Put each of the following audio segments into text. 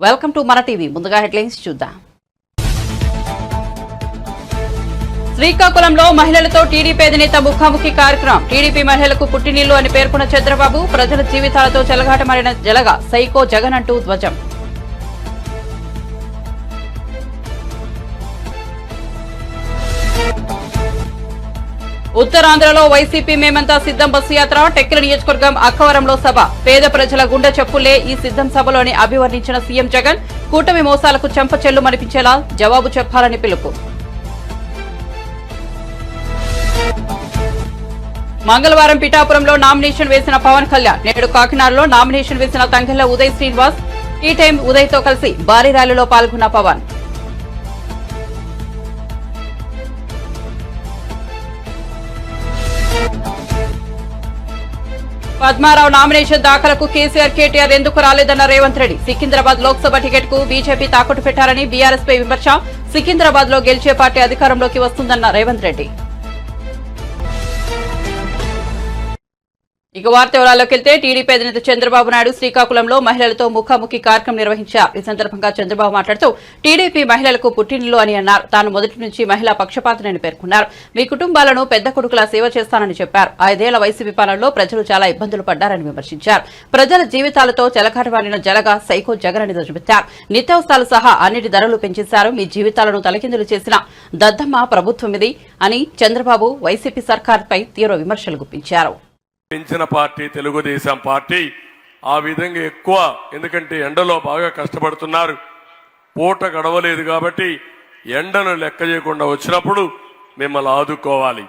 Welcome to మన TV. ముందుగా headlines చూద్దాం. శ్రీకాకుళంలో మహిళలతో టీడీపీ అధినేత ముఖాముఖి కార్యక్రమం. టీడీపీ మహిళలకు పుట్టినిల్లు అని పేర్కొన్న చంద్రబాబు, ప్రజల జీవితాలతో చెలగాటమాడిన జలగ సైకో జగన్ అంటూ ధ్వజం. ఉత్తరాంధ్రలో వైసీపీ మేమంతా సిద్ధం బస్సు యాత్ర. టెక్కలి నియోజకవర్గం అక్కవరంలో సభ. పేద ప్రజల గుండె చప్పులే ఈ సిద్ధం సభలోని అభివర్ణించిన సీఎం జగన్, కూటమి మోసాలకు చెంపచెల్లు మనిపించేలా జవాబు చెప్పాలని పిలుపు. మంగళవారం పిఠాపురంలో నామినేషన్ వేసిన పవన్ కళ్యాణ్. నేడు కాకినాడలో నామినేషన్ వేసిన తంగెళ్ల ఉదయ్ శ్రీనివాస్. ఈ టైం ఉదయ్ తో కలిసి భారీ ర్యాలీలో పాల్గొన్న పవన్. పద్మారావు నామినేషన్ దాఖలకు కేసీఆర్, కేటీఆర్ ఎందుకు రాలేదన్న రేవంత్ రెడ్డి. సికింద్రాబాద్ లోక్సభ టికెట్ కు బీజేపీ తాకట్టు పెట్టారని బీఆర్ఎస్ పై విమర్శ. సికింద్రాబాద్ లో గెలిచే పార్టీ అధికారంలోకి వస్తుందన్న రేవంత్ రెడ్డి. ఇక వార్త వివరాల్లోకి వెళ్తే టీడీపీ అధినేత చంద్రబాబు నాయుడు శ్రీకాకుళంలో మహిళలతో ముఖాముఖి కార్యక్రమం నిర్వహించారు. ఈ సందర్భంగా చంద్రబాబు మాట్లాడుతూ టీడీపీ మహిళలకు పుట్టినిల్లు అని అన్నారు. తాను మొదటి నుంచి మహిళా పక్షపాతనని పేర్కొన్నారు. మీ కుటుంబాలను పెద్ద కొడుకులా సేవ చేస్తానని చెప్పారు. 5 ఏళ్ల వైసీపీ పాలనలో ప్రజలు చాలా ఇబ్బందులు పడ్డారని విమర్శించారు. ప్రజల జీవితాలతో చెలకాటమాడిన జలగా సైకో జగన్ అని ధ్వజమెత్తారు. నిత్యావసరాలు సహా అన్నిటి ధరలు పెంచేశారు. మీ జీవితాలను తలకిందులు చేసిన దద్దమ్మ ప్రభుత్వం ఇది అని చంద్రబాబు వైసీపీ సర్కార్పై తీవ్ర విమర్శలు గుప్పించారు. పెంచిన పార్టీ తెలుగుదేశం పార్టీ ఆ విధంగా ఎక్కువ, ఎందుకంటే ఎండలో బాగా కష్టపడుతున్నారు, పూట గడవలేదు కాబట్టి ఎండను లెక్క చేయకుండా వచ్చినప్పుడు మిమ్మల్ని ఆదుకోవాలి.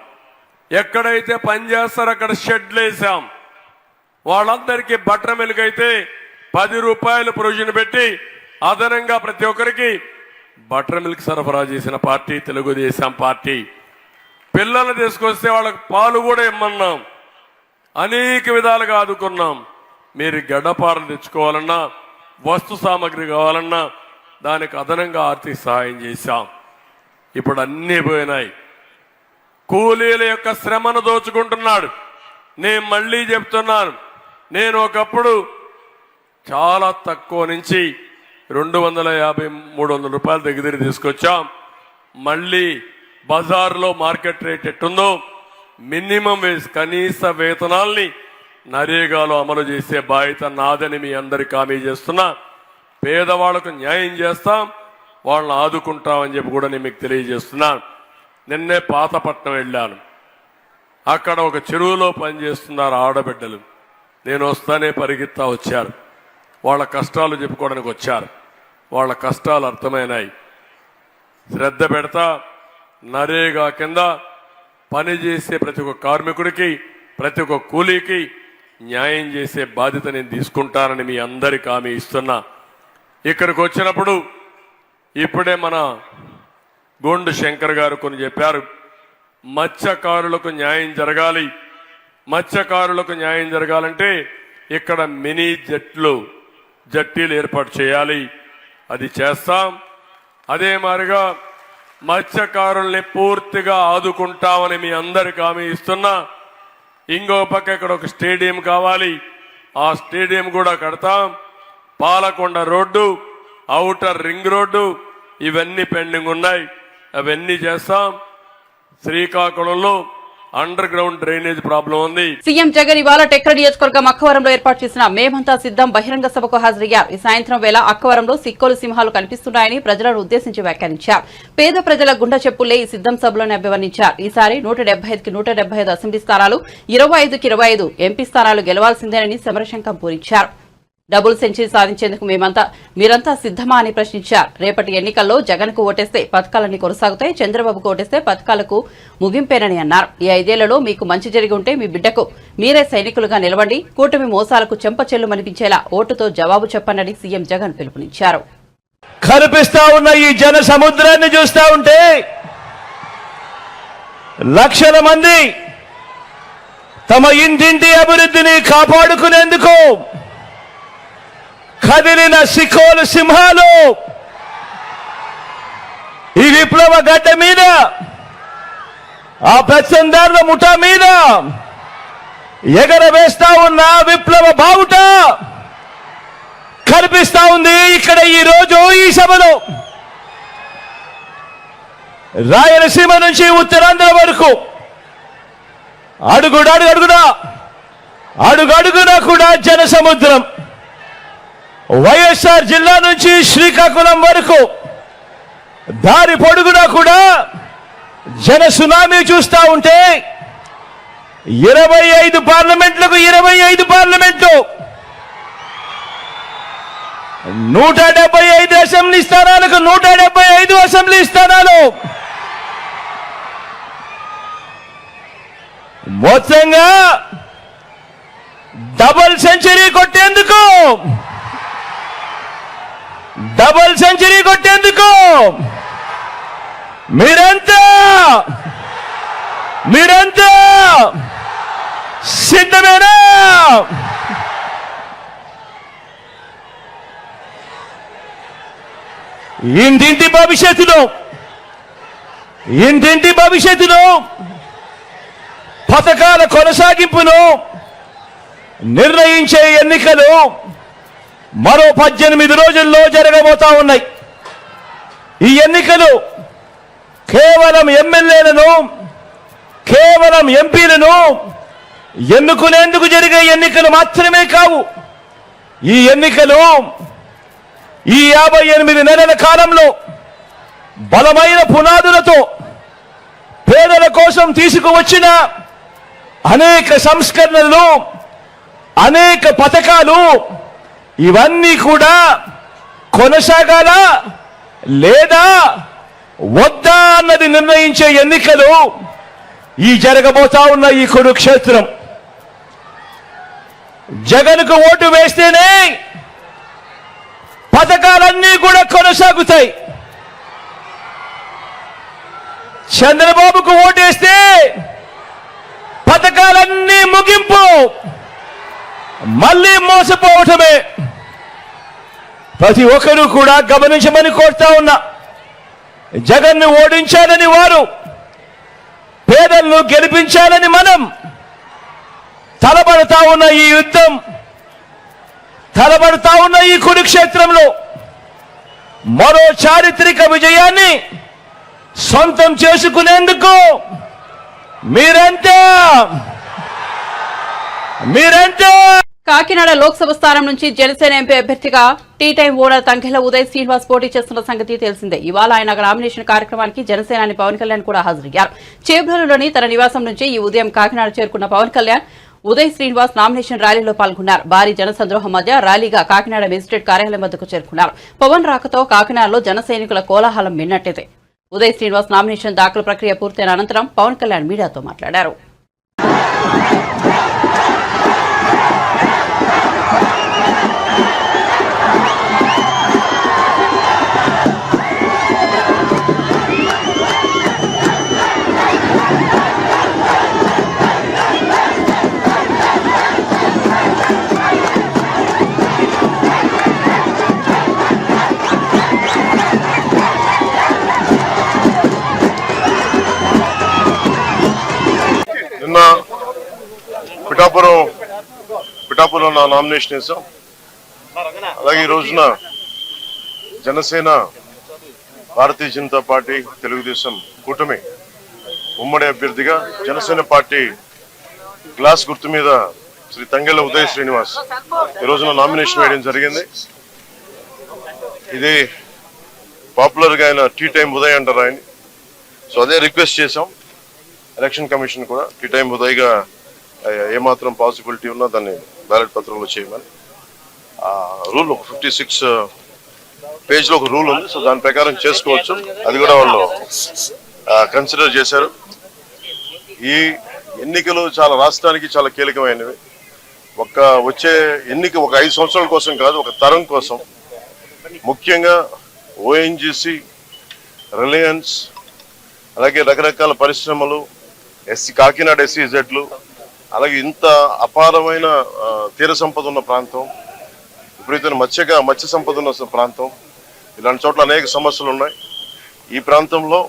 ఎక్కడైతే పని చేస్తారో అక్కడ షెడ్లు వేసాం. వాళ్ళందరికీ బట్టర్ మిల్క్ అయితే 10 రూపాయలు ప్రొవిజన్ పెట్టి అదనంగా ప్రతి ఒక్కరికి బట్టర్ మిల్క్ సరఫరా చేసిన పార్టీ తెలుగుదేశం పార్టీ. పిల్లలు తీసుకొస్తే వాళ్ళకి పాలు కూడా ఇమ్మన్నాం. అనేక విధాలుగా ఆదుకున్నాం. మీరు గడ్డపారలు తెచ్చుకోవాలన్నా, వస్తు సామాగ్రి కావాలన్నా దానికి అదనంగా ఆర్థిక సహాయం చేశాం. ఇప్పుడు అన్నీ పోయినాయి. కూలీల యొక్క శ్రమను దోచుకుంటున్నాడు. నేను మళ్ళీ చెప్తున్నాను, నేను ఒకప్పుడు చాలా తక్కువ నుంచి 250-300 రూపాయల దగ్గర తీసుకొచ్చాం. మళ్ళీ బజార్లో మార్కెట్ రేట్ ఎట్టుందో మినిమం వేజ్ కనీస వేతనాల్ని నరేగాలో అమలు చేసే బాధ్యత నాదని మీ అందరికి హామీ చేస్తున్నా. పేదవాళ్లకు న్యాయం చేస్తాం, వాళ్ళని ఆదుకుంటామని చెప్పి కూడా నేను మీకు తెలియజేస్తున్నాను. నిన్నే పాతపట్నం వెళ్ళాను. అక్కడ ఒక చెరువులో పనిచేస్తున్నారు ఆడబిడ్డలు. నేను వస్తానే పరిగెత్తా వచ్చారు. వాళ్ళ కష్టాలు చెప్పుకోవడానికి వచ్చారు. వాళ్ళ కష్టాలు అర్థమైనాయి. శ్రద్ధ పెడతా నరేగా కింద పనిచేసే ప్రతి ఒక్క కార్మికుడికి, ప్రతి ఒక్క కూలీకి న్యాయం చేసే బాధ్యత నేను తీసుకుంటానని మీ అందరికి హామీ ఇస్తున్నా. ఇక్కడికి వచ్చినప్పుడు ఇప్పుడే మన గోండు శంకర్ గారు కొన్ని చెప్పారు. మత్స్యకారులకు న్యాయం జరగాలి. మత్స్యకారులకు న్యాయం జరగాలంటే ఇక్కడ మినీ జట్టీలు ఏర్పాటు చేయాలి. అది చేస్తాం. అదే మాదిరిగా మత్స్యకారుల్ని పూర్తిగా ఆదుకుంటామని మీ అందరికి హామీ ఇస్తున్నా. ఇంకో పక్క ఇక్కడ ఒక స్టేడియం కావాలి. ఆ స్టేడియం కూడా కడతాం. Palakonda road, outer ring road ఇవన్నీ పెండింగ్ ఉన్నాయి. అవన్నీ చేస్తాం. శ్రీకాకుళంలో అండర్ గ్రౌండ్ డ్రైనేజ్ ప్రాబ్లం ఉంది. సీఎం జగన్ ఇవాళ టెక్కలి నియోజకవర్గం అక్కవరంలో ఏర్పాటు చేసిన మేమంతా సిద్ధం బహిరంగ సభకు హాజరయ్యారు. ఈ సాయంత్రం వేళ అక్కవరంలో సిక్కోలు సింహాలు కనిపిస్తున్నాయని ప్రజలను ఉద్దేశించి వ్యాఖ్యానించారు. పేద ప్రజల గుండె చెప్పులే ఈ సిద్ధం సభలోని అభివర్ణించారు. ఈసారి 175కి 175 అసెంబ్లీ స్థానాలు, 25కి 25 ఎంపీ స్థానాలు గెలవాల్సిందేనని సమరశంకం పూరించారు. డబుల్ సెంచరీ సాధించేందుకు మీరంతా సిద్ధమా అని ప్రశ్నించారు. రేపటి ఎన్నికల్లో జగన్ కు ఓటేస్తే పథకాలన్నీ కొనసాగుతాయి, చంద్రబాబుకు ఓటేస్తే పథకాలకు ముగింపేనని అన్నారు. ఈ 5 ఏళ్లలో మీకు మంచి జరిగి ఉంటే మీ బిడ్డకు మీరే సైనికులుగా నిలవండి, కూటమి మోసాలకు చెంపచెల్లు మనిపించేలా ఓటుతో జవాబు చెప్పండి సీఎం జగన్ పిలుపునిచ్చారు. కనిపిస్తా ఉన్న ఈ జన సముద్రాన్ని చూస్తా ఉంటే లక్షల మంది తమ ఇంటింటి అభివృద్ధిని కాపాడుకునేందుకు కదిలిన సిక్కోలు సింహాలు ఈ విప్లవ గడ్డ మీద, ఆ పెత్తందారుల ముఠా మీద ఎగరవేస్తా ఉన్న విప్లవ బావుట కనిపిస్తా ఉంది. ఇక ఇక్కడ ఈ రోజు ఈ సభలో రాయలసీమ నుంచి ఉత్తరాంధ్ర వరకు అడుగడుగునా కూడా జన సముద్రం. వైఎస్ఆర్ జిల్లా నుంచి శ్రీకాకుళం వరకు దారి పొడుగునా కూడా జన సునామీ చూస్తా ఉంటే 25 పార్లమెంట్లకు 25 పార్లమెంట్లు, 175 అసెంబ్లీ స్థానాలకు 175 అసెంబ్లీ స్థానాలు, మొత్తంగా డబుల్ సెంచరీ కొట్టేందుకు మీరంతా సిద్ధమేనా? ఇంటింటి భవిష్యత్తులో పథకాల కొనసాగింపును నిర్ణయించే ఎన్నికలు మరో 18 రోజుల్లో జరగబోతా ఉన్నాయి. ఈ ఎన్నికలు కేవలం ఎమ్మెల్యేలను, కేవలం ఎంపీలను ఎన్నుకునేందుకు జరిగే ఎన్నికలు మాత్రమే కావు. ఈ ఎన్నికలు ఈ 58 నెలల కాలంలో బలమైన పునాదులతో పేదల కోసం తీసుకువచ్చిన అనేక సంస్కరణలు, అనేక పథకాలు, ఇవన్నీ కూడా కొనసాగాల లేదా వద్దా అన్నది నిర్ణయించే ఎన్నికలు ఈ జరగబోతా ఉన్న ఈ కురుక్షేత్రం. జగన్కు ఓటు వేస్తేనే పథకాలన్నీ కూడా కొనసాగుతాయి. చంద్రబాబుకు ఓటేస్తే పథకాలన్నీ ముగింపు, మళ్ళీ మోసపోవటమే. ప్రతి ఒక్కరూ కూడా గమనించమని కోరుతా ఉన్నా. జగన్ను ఓడించాలని వారు, పేదలను గెలిపించాలని మనం తలబడతా ఉన్న ఈ యుద్ధం, తలబడతా ఉన్న ఈ కురుక్షేత్రంలో మరో చారిత్రక విజయాన్ని సొంతం చేసుకునేందుకు మీరంతా కాకినాడ లోక్సభ స్థానం నుంచి జనసేన ఎంపీ అభ్యర్థిగా tea time owner Tankella Uday Srinivas పోటీ చేస్తున్న సంగతి తెలిసిందే. ఇవాళ ఆయన నామినేషన్ కార్యక్రమానికి జనసేనాని పవన్ కళ్యాణ్ కూడా హాజరయ్యారు. చేబ్రోలులోని తన నివాసం నుంచి ఈ ఉదయం కాకినాడ చేరుకున్న పవన్ కళ్యాణ్ ఉదయ్ శ్రీనివాస్ నామినేషన్ ర్యాలీలో పాల్గొన్నారు. భారీ జనసంద్రోహం మధ్య ర్యాలీగా కాకినాడ మెజిస్ట్రేట్ కార్యాలయం వద్దకు చేరుకున్నారు. పవన్ రాకతో కాకినాడలో జన సైనికుల కోలాహలం మిన్నట్టిదే. ఉదయ్ శ్రీనివాస్ నామినేషన్ దాఖలు ప్రక్రియ పూర్తయిన అనంతరం పవన్ కళ్యాణ్ మీడియాతో మాట్లాడారు. పిఠాపురం నా నామినేషన్ వేసాం. అలాగే ఈ రోజున జనసేన, భారతీయ జనతా పార్టీ, తెలుగుదేశం కూటమి ఉమ్మడి అభ్యర్థిగా జనసేన పార్టీ గ్లాస్ గుర్తు మీద శ్రీ తంగెళ్ల ఉదయ్ శ్రీనివాస్ ఈ రోజున నామినేషన్ వేయడం జరిగింది. ఇది పాపులర్ గా ఆయన టీ టైం ఉదయ్ అంటారు ఆయన. సో అదే రిక్వెస్ట్ చేసాం ఎలక్షన్ కమిషన్ కూడా, టీ టైం ఉదయ్ గా ఏమాత్రం పాసిబిలిటీ ఉన్నా దాన్ని బ్యాలెట్ పత్రంలో చేయమని. రూల్ ఒక 56 పేజ్లో ఒక రూల్ ఉంది. సో దాని ప్రకారం చేసుకోవచ్చు. అది కూడా వాళ్ళు కన్సిడర్ చేశారు. ఈ ఎన్నికలు చాలా రాష్ట్రానికి చాలా కీలకమైనవి. వచ్చే ఎన్నిక ఒక 5 సంవత్సరాల కోసం కాదు, ఒక తరం కోసం. ముఖ్యంగా ఓఎన్జీసీ, రిలయన్స్, అలాగే రకరకాల పరిశ్రమలు, కాకినాడ SEZలు, అలాగే ఇంత అపారమైన తీర సంపద ఉన్న ప్రాంతం, విపరీతమైన మత్స్య సంపద ఉన్న ప్రాంతం, ఇలాంటి చోట్ల అనేక సమస్యలు ఉన్నాయి. ఈ ప్రాంతంలో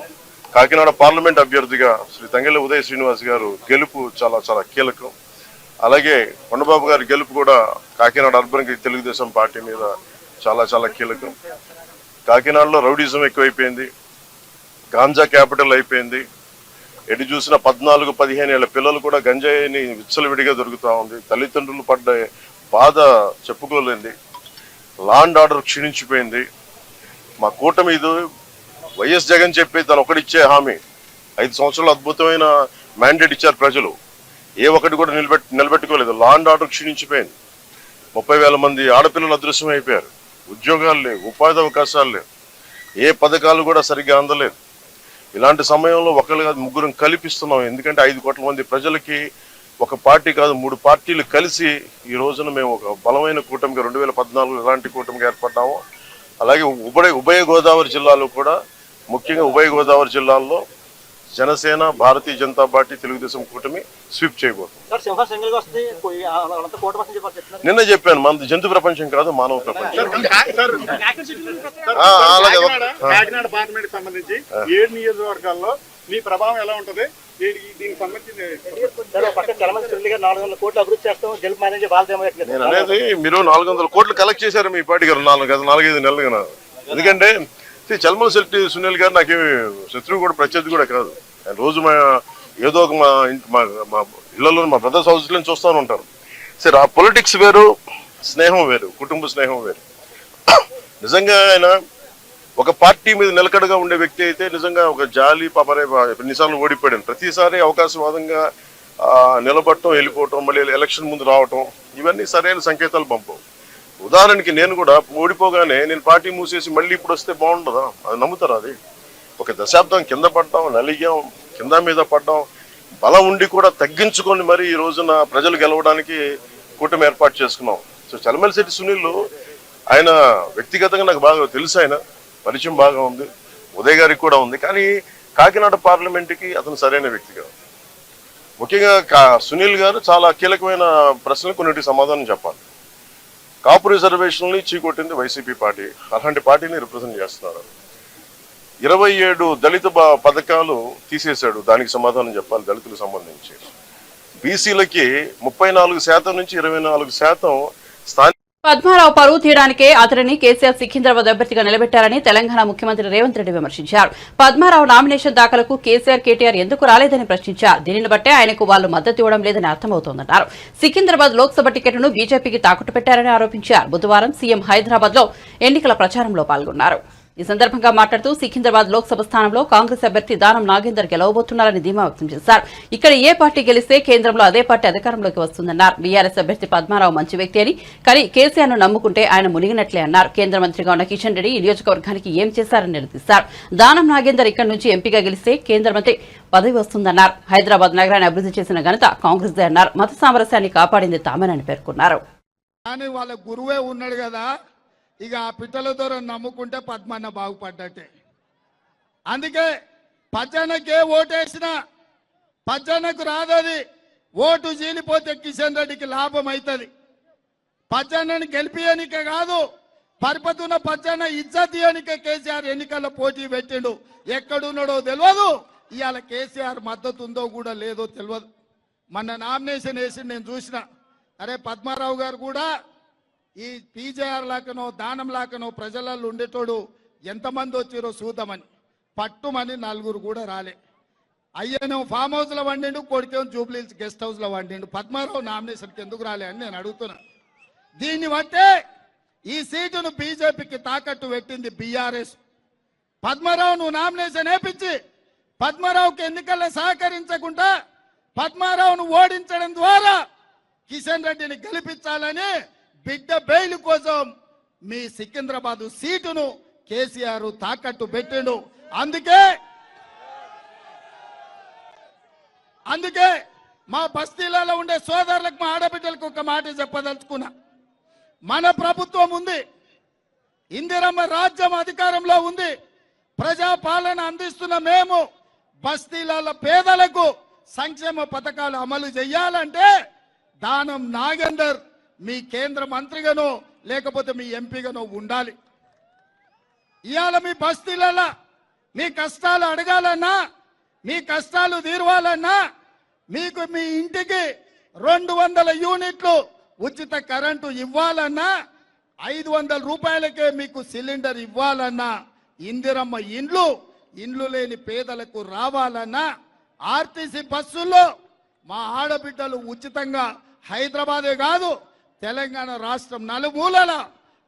కాకినాడ పార్లమెంట్ అభ్యర్థిగా శ్రీ తంగెళ్ల ఉదయ్ శ్రీనివాస్ గారు గెలుపు చాలా చాలా కీలకం. అలాగే కొండబాబు గారి గెలుపు కూడా కాకినాడ అర్బన్ తెలుగుదేశం పార్టీ మీద చాలా చాలా కీలకం. కాకినాడలో రౌడీజం ఎక్కువైపోయింది, గాంజా క్యాపిటల్ అయిపోయింది. ఎటు చూసిన 14-15 ఏళ్ల పిల్లలు కూడా గంజాయిని విచ్చలవిడిగా దొరుకుతా ఉంది. తల్లిదండ్రులు పడ్డ బాధ చెప్పుకోలేంది. Law and order క్షీణించిపోయింది. మా కూటమి ఇది వైఎస్ జగన్ చెప్పి తను ఒకటిచ్చే హామీ 5 సంవత్సరాలు అద్భుతమైన మ్యాండేట్ ఇచ్చారు ప్రజలు. ఏ ఒక్కటి కూడా నిలబెట్టుకోలేదు. Law and order క్షీణించిపోయింది. 30,000 మంది ఆడపిల్లలు అదృశ్యం అయిపోయారు. ఉద్యోగాలు లేవు, ఉపాధి అవకాశాలు లేవు, ఏ పథకాలు కూడా సరిగ్గా అందలేదు. ఇలాంటి సమయంలో ఒకరు కాదు ముగ్గురం కల్పిస్తున్నాం. ఎందుకంటే 5 కోట్ల మంది ప్రజలకి ఒక పార్టీ కాదు 3 పార్టీలు కలిసి ఈ రోజున మేము ఒక బలమైన కూటమిగా 2014 ఎలాంటి కూటమిగా ఏర్పడ్డామో అలాగే ఉభయ గోదావరి జిల్లాలో కూడా, ముఖ్యంగా ఉభయ గోదావరి జిల్లాల్లో జనసేన, భారతీయ జనతా పార్టీ, తెలుగుదేశం కూటమి స్వీప్ చేయబోతుంది. నిన్న చెప్పాను, మనది జంతు ప్రపంచం కాదు, మానవ ప్రపంచం. కాకినాడ పార్లమెంట్ సంబంధించి 7 నియోజకవర్గాల్లో మీ ప్రభావం ఎలా ఉంటది? దీనికి సంబంధించి నేను అనేది మీరు 400 కోట్లు కలెక్ట్ చేశారు మీ పార్టీ గారు 4-5 నెలలుగా. ఎందుకంటే చల్మల శెట్టి సునీల్ గారు నాకేమి శత్రువు కూడా ప్రత్యర్థి కూడా కాదు. ఆయన రోజు ఏదో ఒక మా ఇళ్లలో మా బ్రదర్స్ హౌస్లో చూస్తూనే ఉంటారు. సరే, ఆ పొలిటిక్స్ వేరు, స్నేహం వేరు, కుటుంబ స్నేహం వేరు. నిజంగా ఆయన ఒక పార్టీ మీద నిలకడగా ఉండే వ్యక్తి అయితే నిజంగా ఒక జాలి పాపరే ఎన్నిసార్లు ఓడిపోయాడు. ప్రతిసారి అవకాశవాదంగా నిలబడటం, వెళ్ళిపోవటం, మళ్ళీ ఎలక్షన్ ముందు రావటం, ఇవన్నీ సరైన సంకేతాలు పంపవు. ఉదాహరణకి నేను కూడా ఓడిపోగానే నేను పార్టీ మూసేసి మళ్ళీ ఇప్పుడు వస్తే బాగుండదా? అది నమ్ముతారా? అది ఒక దశాబ్దం కింద పడ్డాం, నలిగాం, కింద మీద పడ్డాం, బలం ఉండి కూడా తగ్గించుకొని మరి ఈ రోజున ప్రజలు గెలవడానికి కూటమి ఏర్పాటు చేసుకున్నాం. సో చలమలశెట్టి సునీల్ ఆయన వ్యక్తిగతంగా నాకు బాగా తెలుసు, ఆయన పరిచయం బాగా ఉంది, ఉదయ్ గారికి కూడా ఉంది. కానీ కాకినాడ పార్లమెంటుకి అతను సరైన వ్యక్తి కాదు. ముఖ్యంగా సునీల్ గారు చాలా కీలకమైన ప్రశ్నలు కొన్నిటికి సమాధానం చెప్పాలి. కాపు రిజర్వేషన్ని చీకొట్టింది వైసీపీ పార్టీ. అలాంటి పార్టీని రిప్రజెంట్ చేస్తున్నారు. 27 దళిత పథకాలు తీసేశాడు, దానికి సమాధానం చెప్పాలి. దళితులకు సంబంధించి బీసీలకి 34% నుంచి 24% స్థానిక. పద్మారావు పరువు తీయడానికే అతడిని కేసీఆర్ సికింద్రాబాద్ అభ్యర్థిగా నిలబెట్టారని తెలంగాణ ముఖ్యమంత్రి రేవంత్ రెడ్డి విమర్శించారు. పద్మారావు నామినేషన్ దాఖలకు కేసీఆర్, కేటీఆర్ ఎందుకు రాలేదని ప్రశ్నించారు. దీనిని బట్టే ఆయనకు వాళ్లు మద్దతు ఇవ్వడం లేదని అర్థమవుతోందన్నారు. సికింద్రాబాద్ లోక్సభ టికెట్ను బీజేపీకి తాకట్టు పెట్టారని ఆరోపించారు. బుధవారం సీఎం హైదరాబాద్ లో ఎన్నికల ప్రచారంలో పాల్గొన్నారు. ఈ సందర్భంగా మాట్లాడుతూ సికింద్రాబాద్ లోక్సభ స్థానంలో కాంగ్రెస్ అభ్యర్థి దానం నాగేందర్ గెలవబోతున్నారని ధీమా వ్యక్తం చేశారు. ఇక్కడ ఏ పార్టీ గెలిస్తే కేంద్రంలో అదే పార్టీ అధికారంలోకి వస్తుందన్నారు. బీఆర్ఎస్ అభ్యర్థి పద్మారావు మంచి వ్యక్తి అని, కానీ కేసీఆర్ ను నమ్ముకుంటే ఆయన మునిగినట్లే అన్నారు. కేంద్ర మంత్రిగా ఉన్న కిషన్ రెడ్డి ఈ నియోజకవర్గానికి ఏం చేశారని నిలదీశారు. దానం నాగేందర్ ఇక్కడి నుంచి ఎంపీగా గెలిస్తే కేంద్ర మంత్రి పదవి వస్తుందన్నారు. హైదరాబాద్ నగరాన్ని అభివృద్ధి చేసిన ఘనత కాంగ్రెస్ దే అన్నారు. మత సామరస్యాన్ని కాపాడింది తామేనని పేర్కొన్నారు. ఇక ఆ పిట్టల ద్వారా నమ్ముకుంటే పద్మన్న బాగుపడ్డట్టే. అందుకే పచ్చన్నకే ఓటేసిన పచ్చన్నకు రాదది. ఓటు చీలిపోతే కిషన్ రెడ్డికి లాభం అవుతుంది. పచ్చన్నని గెలిపియనిక కాదు, పరిపతున్న పచ్చన్న ఇజ్జతీయనిక కేసీఆర్ ఎన్నికల్లో పోటీ పెట్టిండు. ఎక్కడున్నాడో తెలియదు, ఇవాళ కేసీఆర్ మద్దతు ఉందో కూడా లేదో తెలియదు. మొన్న నామినేషన్ వేసి నేను చూసిన, అరే పద్మారావు గారు కూడా ఈ పీజేఆర్ లాకనో దానం లాకనో ప్రజలలో ఉండేటోడు ఎంతమంది వచ్చారో చూద్దామని పట్టుమని 4 కూడా రాలే. అయ్యేనేమో ఫామ్ హౌస్లో వండిండు, కొడుకేమో జూబ్లీహిల్స్ గెస్ట్ హౌస్లో వండిండు. పద్మారావు నామినేషన్కి ఎందుకు రాలే అని నేను అడుగుతున్నా. దీన్ని బట్టే ఈ సీటును బీజేపీకి తాకట్టు పెట్టింది బీఆర్ఎస్. పద్మారావు నువ్వు నామినేషన్ వేపించి పద్మారావుకి ఎన్నికల్లో సహకరించకుండా పద్మారావును ఓడించడం ద్వారా కిషన్ రెడ్డిని గెలిపించాలని బిడ్డ బెయిల్ కోసం మీ సికింద్రాబాద్ సీటును కేసీఆర్ తాకట్టు పెట్టిండు. అందుకే మా బస్తీలలో ఉండే సోదరులకు, మా ఆడబిడ్డలకు ఒక మాట చెప్పదలుచుకున్నా. మన ప్రభుత్వం ఉంది, ఇందిరమ్మ రాజ్యం అధికారంలో ఉంది, ప్రజాపాలన అందిస్తున్న మేము బస్తీల పేదలకు సంక్షేమ పథకాలు అమలు చేయాలంటే దానం నాగేందర్ మీ కేంద్ర మంత్రిగానో లేకపోతే మీ ఎంపీగానో ఉండాలి. ఇవాళ మీ బస్తీలలో మీ కష్టాలు అడగాలన్నా, మీ కష్టాలు తీరవాలన్నా, మీకు మీ ఇంటికి 200 యూనిట్లు ఉచిత కరెంటు ఇవ్వాలన్నా 500 రూపాయలకే మీకు సిలిండర్ ఇవ్వాలన్నా, ఇందిరమ్మ ఇండ్లు లేని పేదలకు రావాలన్నా, ఆర్టీసీ బస్సుల్లో మా ఆడబిడ్డలు ఉచితంగా హైదరాబాదే కాదు తెలంగాణ రాష్ట్రం నలుమూలల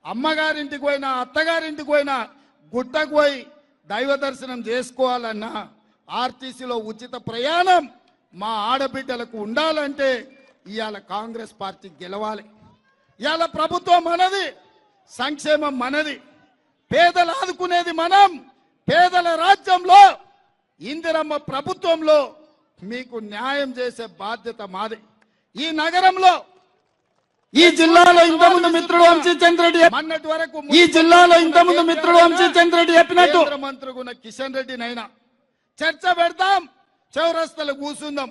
అమ్మగారింటికి పోయినా అత్తగారింటికి పోయినా గుట్టకు పోయి దైవ దర్శనం చేసుకోవాలన్నా, ఆర్టీసీలో ఉచిత ప్రయాణం మా ఆడబిడ్డలకు ఉండాలంటే ఇవాళ కాంగ్రెస్ పార్టీ గెలవాలి. ఇవాళ ప్రభుత్వం మనది, సంక్షేమం మనది, పేదలు ఆదుకునేది మనం. పేదల రాజ్యంలో ఇందిరమ్మ ప్రభుత్వంలో మీకు న్యాయం చేసే బాధ్యత మాది. ఈ నగరంలో ఈ జిల్లాలో ఇంతకుముందు మిత్రుడు వంశీచంద్రెడ్డి మొన్నటి వరకు ఈ జిల్లాలో ఇంతకుముందు మిత్రుడు వంశీచంద్రెడ్డి చెప్పినట్టు మంత్రిగున్న కిషన్ రెడ్డినైనా చర్చ పెడతాం, చౌరస్తలు కూసుందాం.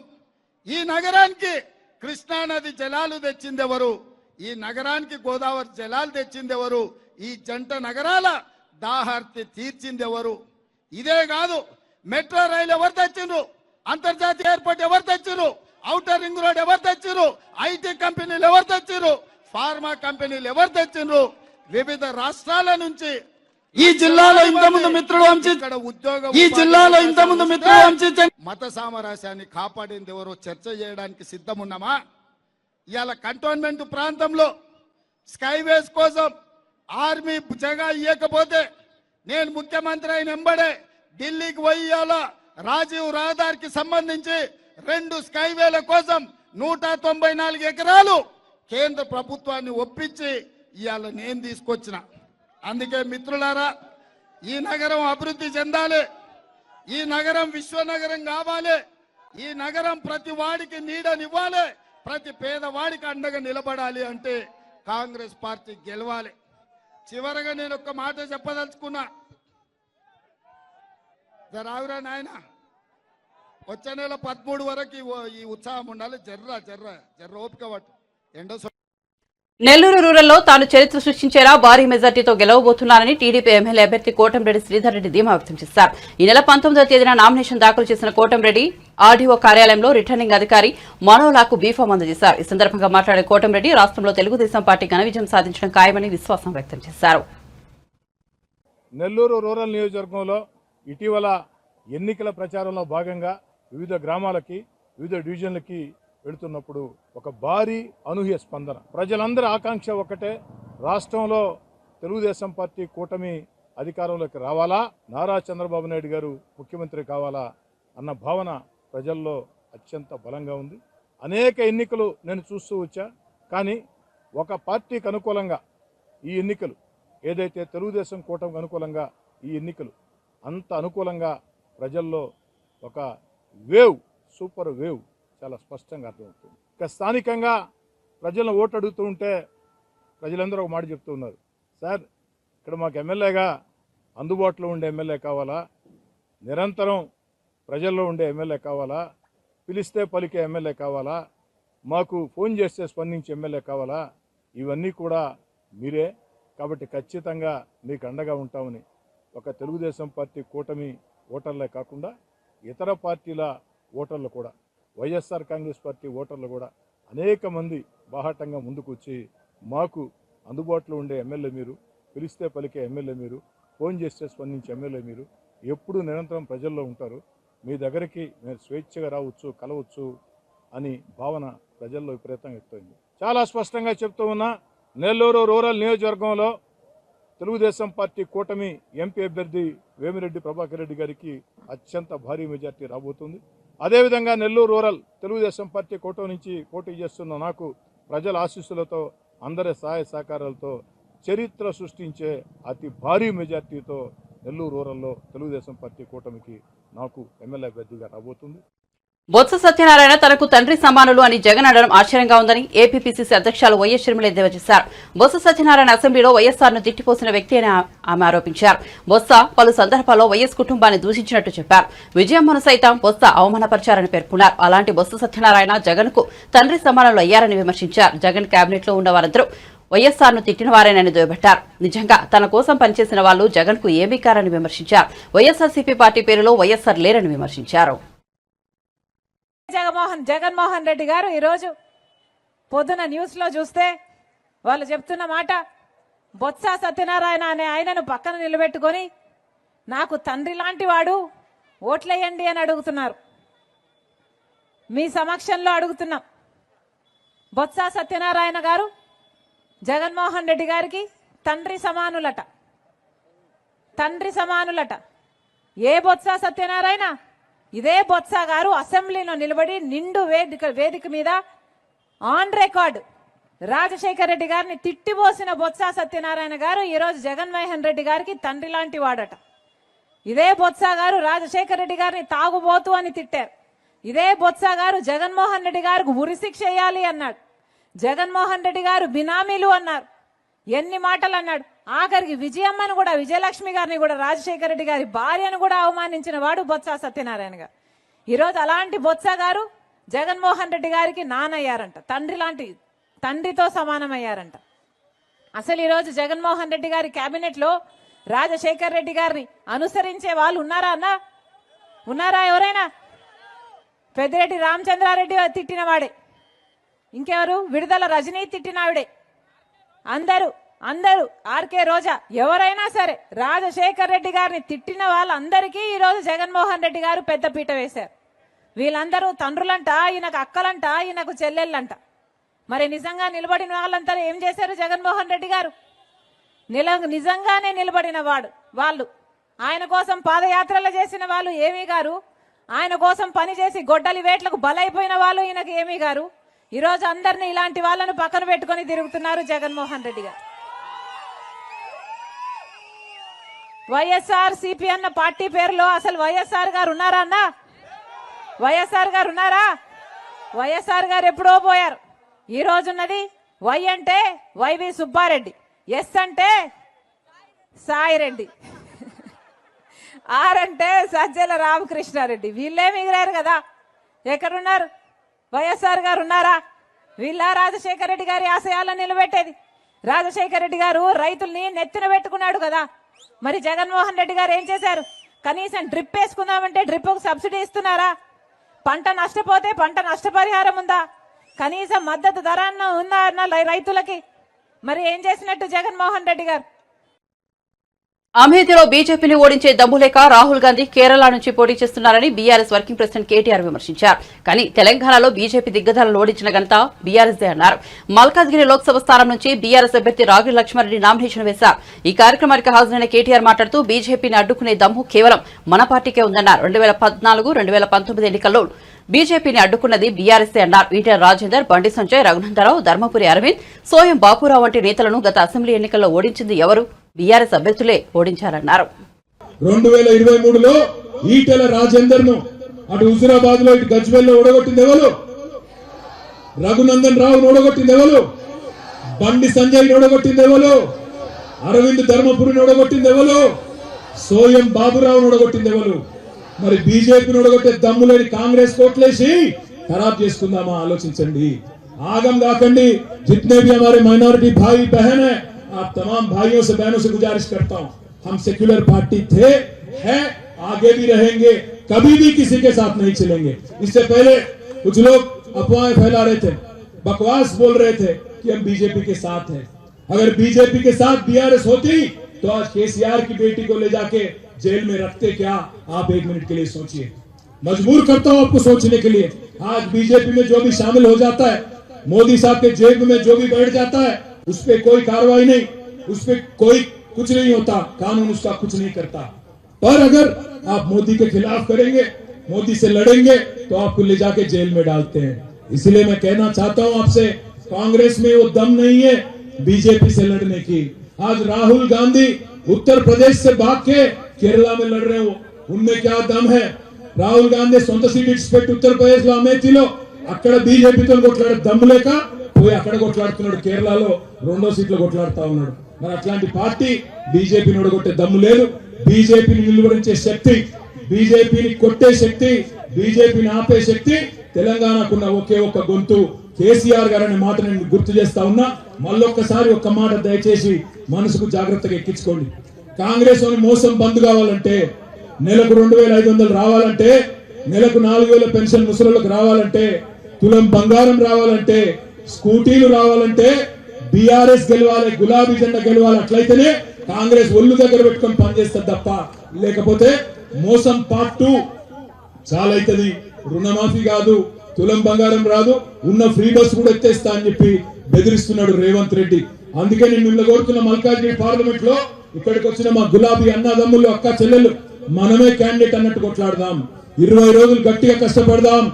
ఈ నగరానికి కృష్ణానది జలాలు తెచ్చిందెవరు? ఈ నగరానికి గోదావరి జలాలు తెచ్చిందెవరు? ఈ జంట నగరాల దాహార్తి తీర్చిందెవరు? ఇదే కాదు, మెట్రో రైలు ఎవరు తెచ్చిండ్రు? అంతర్జాతీయ ఎయిర్పోర్ట్ ఎవరు తెచ్చిండ్రు? ఔటర్ రింగ్ రోడ్ ఎవరు తెచ్చిండ్రు? ఐటీ కంపెనీలు ఎవరు తెచ్చిండ్రు? ఫార్మా కంపెనీలు ఎవరు తెచ్చిండ్రు? వివిధ రాష్ట్రాల నుంచి ఈ జిల్లాలో ఇంతకుముందు మిత్రుడు ఉద్యోగం ఈ జిల్లాలో ఇంతకుముందు మిత్రుడు వంశీ మత సామరస్యాన్ని కాపాడింది ఎవరో చర్చ చేయడానికి సిద్ధమున్నామా? ఇవాళ కంటోన్మెంట్ ప్రాంతంలో స్కైవేస్ కోసం ఆర్మీ జగా ఇవ్వకపోతే నేను ముఖ్యమంత్రి అయిన వెంబడే ఢిల్లీకి పోయి రాజీవ్ రహదారికి సంబంధించి 2 స్కైవేల కోసం 194 ఎకరాలు కేంద్ర ప్రభుత్వాన్ని ఒప్పించి ఇవాళ నేను తీసుకొచ్చిన. అందుకే మిత్రులారా, ఈ నగరం అభివృద్ధి చెందాలి, ఈ నగరం విశ్వనగరం కావాలి, ఈ నగరం ప్రతి వాడికి నీడనివ్వాలి, ప్రతి పేదవాడికి అండగా నిలబడాలి అంటే కాంగ్రెస్ పార్టీ గెలవాలి. చివరగా నేను ఒక్క మాట చెప్పదలుచుకున్నా. రావురా నాయన, వచ్చే నెల 13 వరకు ఈ ఉత్సాహం ఉండాలి. జర్ర ఓపిక పట్టు. ఎండో నెల్లూరు రూరల్లో తాను చరిత్ర సృష్టించేలా భారీ మెజార్టీతో గెలవబోతున్నారని టీడీపీ ఎమ్మెల్యే అభ్యర్థి కోటంరెడ్డి శ్రీధర్ రెడ్డి ధీమా వ్యక్తం చేశారు. ఈ నెల 19వ తేదీన నామినేషన్ దాఖలు చేసిన కోటంరెడ్డి ఆర్డీఓ కార్యాలయంలో రిటర్నింగ్ అధికారి మనోలాకు బీఫామ్ అందజేశారు. ఈ సందర్భంగా మాట్లాడే కోటంరెడ్డి రాష్ట్రంలో తెలుగుదేశం పార్టీ ఘన విజయం సాధించడం ఖాయమని విశ్వాసం వ్యక్తం చేశారు. నెల్లూరు రూరల్ నియోజకవర్గంలో ఇటీవల ఎన్నికల ప్రచారంలో భాగంగా వివిధ గ్రామాలకి, వివిధ డివిజన్లకి వెళుతున్నప్పుడు ఒక భారీ అనూహ్య స్పందన. ప్రజలందరి ఆకాంక్ష ఒక్కటే, రాష్ట్రంలో తెలుగుదేశం పార్టీ కూటమి అధికారంలోకి రావాలా, నారా చంద్రబాబు నాయుడు గారు ముఖ్యమంత్రి కావాలా అన్న భావన ప్రజల్లో అత్యంత బలంగా ఉంది. అనేక ఎన్నికలు నేను చూస్తూ వచ్చా, కానీ ఒక పార్టీకి అనుకూలంగా ఈ ఎన్నికలు, ఏదైతే తెలుగుదేశం కూటమికి అనుకూలంగా ఈ ఎన్నికలు అంత అనుకూలంగా ప్రజల్లో ఒక వేవ్, సూపర్ వేవ్ చాలా స్పష్టంగా అర్థమవుతుంది. ఇక స్థానికంగా ప్రజలను ఓటు అడుగుతూ ఉంటే ప్రజలందరూ ఒక మాట చెప్తూ ఉన్నారు, సార్ ఇక్కడ మాకు ఎమ్మెల్యేగా అందుబాటులో ఉండే ఎమ్మెల్యే కావాలా, నిరంతరం ప్రజల్లో ఉండే ఎమ్మెల్యే కావాలా, పిలిస్తే పలికే ఎమ్మెల్యే కావాలా, మాకు ఫోన్ చేస్తే స్పందించే ఎమ్మెల్యే కావాలా, ఇవన్నీ కూడా మీరే, కాబట్టి ఖచ్చితంగా మీకు అండగా ఉంటామని ఒక తెలుగుదేశం పార్టీ కూటమి ఓటర్లే కాకుండా ఇతర పార్టీల ఓటర్లు కూడా, వైఎస్ఆర్ కాంగ్రెస్ పార్టీ ఓటర్లు కూడా అనేక మంది బాహాటంగా ముందుకు వచ్చి మాకు అందుబాటులో ఉండే ఎమ్మెల్యే మీరు, పిలిస్తే పలికే ఎమ్మెల్యే మీరు, ఫోన్ చేస్తే స్పందించే ఎమ్మెల్యే మీరు, ఎప్పుడు నిరంతరం ప్రజల్లో ఉంటారు, మీ దగ్గరికి మీరు స్వేచ్ఛగా రావచ్చు, కలవచ్చు అని భావన ప్రజల్లో విపరీతంగా వ్యక్తమైంది. చాలా స్పష్టంగా చెప్తూ ఉన్నా, నెల్లూరు రూరల్ నియోజకవర్గంలో తెలుగుదేశం పార్టీ కూటమి ఎంపీ అభ్యర్థి వేమిరెడ్డి ప్రభాకర్ రెడ్డి గారికి అత్యంత భారీ మెజార్టీ రాబోతుంది. అదేవిధంగా నెల్లూరు రూరల్ తెలుగుదేశం పార్టీ కూటమి నుంచి పోటీ చేస్తున్న నాకు ప్రజల ఆశీస్సులతో, అందరి సహాయ సహకారాలతో చరిత్ర సృష్టించే అతి భారీ మెజార్టీతో నెల్లూరు రూరల్లో తెలుగుదేశం పార్టీ కూటమికి నాకు ఎమ్మెల్యే అభ్యర్థిగా రాబోతుంది. బొత్స సత్యనారాయణ తనకు తండ్రి సమానులు అని జగన్ అనడం ఆశ్చర్యంగా ఉందని ఏపీపీసీసీ అధ్యక్షులు వైఎస్ షర్మిల ఎద్దేవా చేశారు. బొత్స సత్యనారాయణ అసెంబ్లీలో వైఎస్ఆర్ను తిట్టిపోసిన వ్యక్తి అని ఆమె ఆరోపించారు. బొత్స పలు సందర్భాల్లో వైఎస్ కుటుంబాన్ని దూషించినట్టు చెప్పారు. విజయమ్మను సైతం బొత్స అవమానపరిచారని పేర్కొన్నారు. అలాంటి బొత్స సత్యనారాయణ జగన్ కు తండ్రి సమానులు అయ్యారని విమర్శించారు. జగన్ కేబినెట్ లో ఉన్న వారందరూ వైఎస్ఆర్ను తిట్టిన వారేనని దుయ్యబట్టారు. నిజంగా తన కోసం పనిచేసిన వాళ్లు జగన్ కు ఏమీ కారని విమర్శించారు. వైఎస్ఆర్సీపీ పార్టీ పేరులో వైఎస్ఆర్ లేరని విమర్శించారు. జగన్మోహన్ రెడ్డి గారు ఈరోజు పొద్దున న్యూస్లో చూస్తే వాళ్ళు చెప్తున్న మాట, బొత్స సత్యనారాయణ అనే ఆయనను పక్కన నిలబెట్టుకొని నాకు తండ్రి లాంటి వాడు ఓట్లేయండి అని అడుగుతున్నారు. మీ సమక్షంలో అడుగుతున్నాం. బొత్స సత్యనారాయణ గారు జగన్మోహన్ రెడ్డి గారికి తండ్రి సమానులట. తండ్రి సమానులట. ఏ బొత్స సత్యనారాయణ? ఇదే బొత్స గారు అసెంబ్లీలో నిలబడి నిండు వేదిక మీద ఆన్ రికార్డు రాజశేఖర రెడ్డి గారిని తిట్టిపోసిన బొత్స సత్యనారాయణ గారు ఈరోజు జగన్మోహన్ రెడ్డి గారికి తండ్రి లాంటి వాడట. ఇదే బొత్స గారు రాజశేఖర రెడ్డి గారిని తాగుబోతు అని తిట్టారు. ఇదే బొత్స గారు జగన్మోహన్ రెడ్డి గారికి ఉరిశిక్ష వేయాలి అన్నాడు. జగన్మోహన్ రెడ్డి గారు బినామీలు అన్నారు. ఎన్ని మాటలు అన్నాడు. ఆఖరికి విజయమ్మను కూడా, విజయలక్ష్మి గారిని కూడా, రాజశేఖర రెడ్డి గారి భార్యను కూడా అవమానించిన వాడు బొత్స సత్యనారాయణ గారు. ఈరోజు అలాంటి బొత్స గారు జగన్మోహన్ రెడ్డి గారికి నానయ్యారంట. తండ్రితో సమానమయ్యారంట. అసలు ఈరోజు జగన్మోహన్ రెడ్డి గారి కేబినెట్ లో రాజశేఖర రెడ్డి గారిని అనుసరించే వాళ్ళు ఉన్నారా అన్నా? ఉన్నారా ఎవరైనా? పెద్దిరెడ్డి రామచంద్రారెడ్డి తిట్టిన వాడే. ఇంకెవరు? విడుదల రజనీ తిట్టినావిడే. అందరూ ఆర్కే రోజా ఎవరైనా సరే రాజశేఖర రెడ్డి గారిని తిట్టిన వాళ్ళందరికీ ఈరోజు జగన్మోహన్ రెడ్డి గారు పెద్ద పీట వేశారు. వీళ్ళందరూ తండ్రులంట, ఈయనకు అక్కలంట, ఈయనకు చెల్లెళ్ళంట. మరి నిజంగా నిలబడిన వాళ్ళంతా ఏం చేశారు? జగన్మోహన్ రెడ్డి గారు నిజంగానే నిలబడిన వాళ్ళు ఆయన కోసం పాదయాత్రలు చేసిన వాళ్ళు ఏమీ గారు. ఆయన కోసం పనిచేసి గొడ్డలి వేట్లకు బలైపోయిన వాళ్ళు ఈయనకు ఏమీ గారు. ఈరోజు అందరినీ ఇలాంటి వాళ్ళను పక్కన పెట్టుకొని తిరుగుతున్నారు జగన్మోహన్ రెడ్డి గారు. వైఎస్ఆర్ సిపి అన్న పార్టీ పేరులో అసలు వైఎస్ఆర్ గారు ఉన్నారా అన్నా? వైఎస్ఆర్ గారు ఉన్నారా? వైఎస్ఆర్ గారు ఎప్పుడో పోయారు. ఈ రోజున్నది వై అంటే వైవి సుబ్బారెడ్డి, ఎస్ అంటే సాయిరెడ్డి, ఆర్ అంటే సజ్జల రామకృష్ణారెడ్డి. వీళ్ళే మిగిలారు కదా. ఎక్కడున్నారు? వైఎస్ఆర్ గారు ఉన్నారా? వీళ్ళ రాజశేఖర రెడ్డి గారి ఆశయాలను నిలబెట్టేది. రాజశేఖర రెడ్డి గారు రైతుల్ని నెత్తిన పెట్టుకున్నాడు కదా. మరి జగన్మోహన్ రెడ్డి గారు ఏం చేశారు? కనీసం డ్రిప్ వేసుకుందామంటే డ్రిప్కు సబ్సిడీ ఇస్తున్నారా? పంట నష్టపోతే పంట నష్టపరిహారం ఉందా? కనీసం మద్దతు ధర ఉందా అన్న రైతులకి? మరి ఏం చేసినట్టు జగన్మోహన్ రెడ్డి గారు? అమేథీలో బీజేపీని ఓడించే దమ్ము లేక రాహుల్ గాంధీ కేరళ నుంచి పోటీ చేస్తున్నారని బీఆర్ఎస్ వర్కింగ్ ప్రెసిడెంట్ కేటీఆర్ విమర్శించారు. కానీ తెలంగాణలో బీజేపీ దిగ్గజాలను ఓడించిన ఘనత బీఆర్ఎస్దే అన్నారు. మల్కాజ్గిరి లోక్సభ స్థానం నుంచి బీఆర్ఎస్ అభ్యర్థి రాగి లక్ష్మారెడ్డి నామినేషన్ వేశారు. ఈ కార్యక్రమానికి హాజరైన కేటీఆర్ మాట్లాడుతూ బీజేపీని అడ్డుకునే దమ్ము కేవలం మన పార్టీకే ఉందన్నారు. 2014, 2019 ఎన్నికల్లో బీజేపీని అడ్డుకున్నది బీఆర్ఎస్ఏ అన్నారు. ఈటెల రాజేందర్, బండి సంజయ్, రఘునందరావు, ధర్మపురి అరవింద్, సోయం బాపురావు వంటి నేతలను గత అసెంబ్లీ ఎన్నికల్లో ఓడించింది ఎవరు? బీఆర్ఎస్ అభ్యర్థులే ఓడించారన్నారు. 2023లో ఈటెల రాజేందర్ ను అటు హుజురాబాద్ లో, ఇటు గజ్వేల్ లో ఓడగొట్టింది ఎవరు? రఘునందన్ రావు ఓడగొట్టింది ఎవరు? బండి సంజయ్ ఓడగొట్టింది ఎవరు? అరవింద్ ధర్మపురిని ఓడగొట్టింది ఎవరు? సోయం బాబురావు ఓడగొట్టింది ఎవరు? మరి బీజేపీని ఓడగొట్టే దమ్ము లేని కాంగ్రెస్ కోట్లేసి ఖరాబ్ చేసుకుందామా? ఆలోచించండి. ఆగం కాకండి. जितने भी हमारे माइनॉरिटी भाई बहन है, आप तमाम भाइयों से बहनों से गुजारिश करता हूं, हम सेक्युलर पार्टी थे, हैं, आगे भी रहेंगे, कभी भी किसी के साथ नहीं चलेंगे। इससे पहले कुछ लोग अफवाहें फैला रहे थे, बकवास बोल रहे थे कि हम बीजेपी के साथ हैं। अगर बीजेपी के साथ बीआरएस होती तो आज केसीआर की बेटी को ले जाके जेल में रखते क्या? आप एक मिनट के लिए सोचिए। मजबूर करता हूं आपको सोचने के लिए। आज बीजेपी में जो भी शामिल हो जाता है, मोदी साहब के जेब में जो भी बैठ जाता है, उस पर कोई कार्रवाई नहीं, उस पर कोई कुछ नहीं होता, कानून उसका कुछ नहीं करता। पर अगर आप मोदी के खिलाफ करेंगे, मोदी से लड़ेंगे, तो आपको ले जाके जेल में डालते हैं। इसलिए मैं कहना चाहता हूं आपसे, कांग्रेस में वो दम नहीं है बीजेपी से लड़ने की। आज राहुल गांधी उत्तर प्रदेश से भाग के केरला में लड़ रहे हो, उनमें क्या दम है? రాహుల్ గాంధీ సొంత సీట్ ఇచ్చిపెట్టి ఉత్తరప్రదేశ్ లో అమేథీలో అక్కడ బీజేపీతో కొట్లాడే దమ్ము లేక పోయి అక్కడ కొట్లాడుతున్నాడు. కేరళలో 2వ సీట్లో కొట్లాడుతా ఉన్నాడు. మరి అట్లాంటి పార్టీ బీజేపీని ఓడగొట్టే దమ్ము లేదు. బీజేపీని నిలువరించే శక్తి, బీజేపీని కొట్టే శక్తి, బీజేపీని ఆపే శక్తి తెలంగాణకున్న ఒకే ఒక్క గొంతు కేసీఆర్ గారు అనే మాట నేను గుర్తు చేస్తా ఉన్నా. మళ్ళొక్కసారి ఒక్క మాట దయచేసి మనసుకు జాగ్రత్తగా ఎక్కించుకోండి. కాంగ్రెస్ అని మోసం బంద్ కావాలంటే, నెలకు 2500 రావాలంటే, నెలకు 4000 పెన్షన్ ముసలులకు రావాలంటే, తులం బంగారం రావాలంటే, స్కూటీలు రావాలంటే బీఆర్ఎస్ గెలవాలి, గులాబీ జెండా గెలవాలి. అట్లయితేనే కాంగ్రెస్ ఒళ్ళు దగ్గర పెట్టుకొని పనిచేస్తుంది తప్ప లేకపోతే మోసం పార్ట్ 2 చాలా అవుతుంది. రుణమాఫీ కాదు, తులం బంగారం రాదు, ఉన్న ఫ్రీ బస్ కూడా ఎత్తేస్తా అని చెప్పి బెదిరిస్తున్నాడు రేవంత్ రెడ్డి. అందుకే నేను మిమ్మల్ని కోరుతున్న మల్కాజ్గిరి పార్లమెంట్ లో ఇక్కడికి వచ్చిన మా గులాబీ అన్నదమ్ములు అక్క చెల్లెలు మనమే క్యాండిడేట్ అన్నట్టు కొట్లాడదాం. 20 రోజులు గట్టిగా కష్టపడదాం.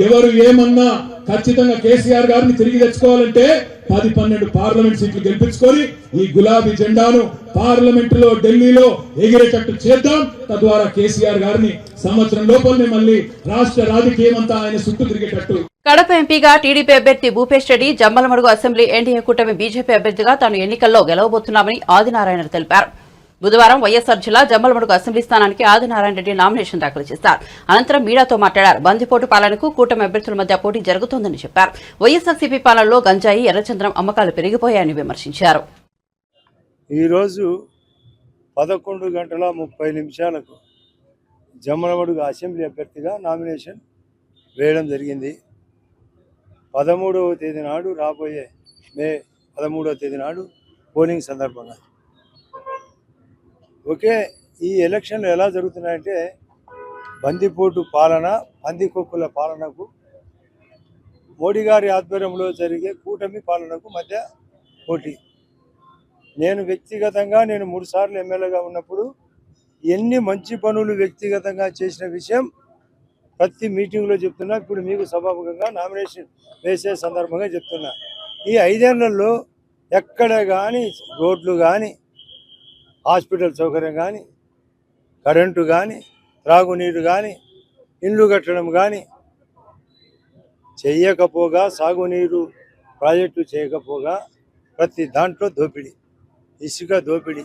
ఎవరు ఏమన్నా ఖచ్చితంగా కేసీఆర్ గారిని తిరిగి తెచ్చుకోవాలంటే 10-12 పార్లమెంట్ సీట్లు గెలిపించుకొని ఈ గులాబీ జెండాను పార్లమెంట్ లో ఢిల్లీలో ఎగిరేటట్టు చేద్దాం. తద్వారా కేసీఆర్ గారిని సంవత్సరం లోపలనే మళ్ళీ రాష్ట్ర రాజకీయం అంతా ఆయన చుట్టూ తిరిగేటట్టు. కడప ఎంపీగా టీడీపీ అభ్యర్థి భూపేష్ రెడ్డి, జమ్మలమడుగు అసెంబ్లీ ఎన్డీఏ కూటమి బీజేపీ అభ్యర్థిగా తాను ఎన్నికల్లో గెలవబోతున్నామని ఆదినారాయణ తెలిపారు. బుధవారం వైఎస్ఆర్ జిల్లా జమ్మలమడుగు అసెంబ్లీ స్థానానికి ఆదినారాయణ రెడ్డి నామినేషన్ దాఖలు చేశారు. అనంతరం మీడియాతో మాట్లాడారు. బందిపోటు పాలనకు కూటమి అభ్యర్థుల మధ్య పోటీ జరుగుతోందని చెప్పారు. వైఎస్ఆర్సీపీ పాలనలో గంజాయి, ఎర్రచంద్రం అమ్మకాలు పెరిగిపోయాయని విమర్శించారు. ఈరోజు 11:30 జమ్మలమడుగు అసెంబ్లీ అభ్యర్థిగా నామినేషన్ వేయడం జరిగింది. 13వ తేదీ నాడు, రాబోయే మే 13వ తేదీ నాడు పోలింగ్ సందర్భంగా. ఓకే, ఈ ఎలక్షన్లు ఎలా జరుగుతున్నాయంటే బందిపోటు పాలన, పందికొక్కుల పాలనకు, మోడీ గారి ఆధ్వర్యంలో జరిగే కూటమి పాలనకు మధ్య పోటీ. నేను వ్యక్తిగతంగా 3 సార్లు ఎమ్మెల్యేగా ఉన్నప్పుడు ఎన్ని మంచి పనులు వ్యక్తిగతంగా చేసిన విషయం ప్రతి మీటింగ్లో చెప్తున్నా. ఇప్పుడు మీకు సభాముఖంగా నామినేషన్ వేసే సందర్భంగా చెప్తున్నా. ఈ 5 ఏళ్లలో ఎక్కడ కానీ రోడ్లు కానీ, హాస్పిటల్ సౌకర్యం కానీ, కరెంటు కానీ, త్రాగునీరు కానీ, ఇల్లు కట్టడం కానీ చేయకపోగా, సాగునీరు ప్రాజెక్టు చేయకపోగా ప్రతి దాంట్లో దోపిడీ, ఇసుక దోపిడీ,